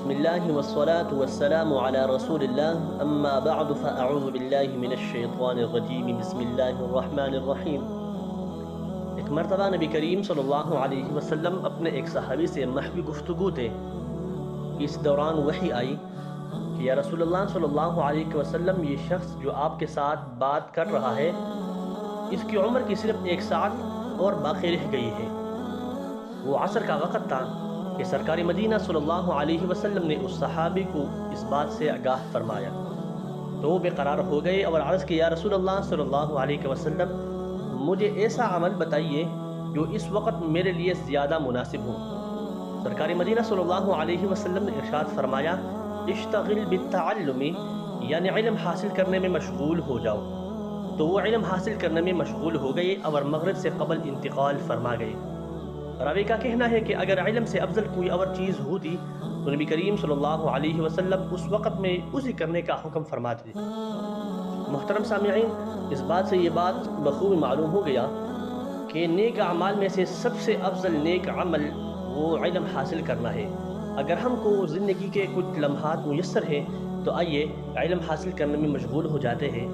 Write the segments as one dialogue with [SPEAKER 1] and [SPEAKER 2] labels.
[SPEAKER 1] بسم اللہ والصلاة والسلام علی رسول اللہ اما بعد فاعوذ باللہ من الشیطان الرجیم بسم اللہ الرحمن الرحیم۔ ایک مرتبہ نبی کریم صلی اللہ علیہ وسلم اپنے ایک صحابی سے محوی گفتگو تھے۔ اس دوران وحی آئی کہ یا رسول اللہ صلی اللہ علیہ وسلم، یہ شخص جو آپ کے ساتھ بات کر رہا ہے اس کی عمر کی صرف 1 ساعت اور باقی رہ گئی ہے۔ وہ عصر کا وقت تھا کہ سرکار مدینہ صلی اللہ علیہ وسلم نے اس صحابی کو اس بات سے آگاہ فرمایا تو وہ بے قرار ہو گئے اور عرض کیا، یا رسول اللہ صلی اللہ علیہ وسلم، مجھے ایسا عمل بتائیے جو اس وقت میرے لیے زیادہ مناسب ہو۔ سرکار مدینہ صلی اللہ علیہ وسلم نے ارشاد فرمایا، اشتغل بالتعلم، یعنی علم حاصل کرنے میں مشغول ہو جاؤ۔ تو وہ علم حاصل کرنے میں مشغول ہو گئے اور مغرب سے قبل انتقال فرما گئے۔ راوی کا کہنا ہے کہ اگر علم سے افضل کوئی اور چیز ہوتی تو نبی کریم صلی اللہ علیہ وسلم اس وقت میں اسی کرنے کا حکم فرماتے۔ محترم سامعین، اس بات سے یہ بات بخوبی معلوم ہو گیا کہ نیک اعمال میں سے سب سے افضل نیک عمل وہ علم حاصل کرنا ہے۔ اگر ہم کو زندگی کے کچھ لمحات میسر ہیں تو آئیے علم حاصل کرنے میں مشغول ہو جاتے ہیں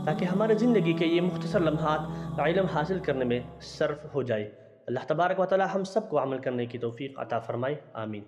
[SPEAKER 1] تاکہ ہمارے زندگی کے یہ مختصر لمحات علم حاصل کرنے میں صرف ہو جائے۔ اللہ تبارک و تعالی ہم سب کو عمل کرنے کی توفیق عطا فرمائے، آمین۔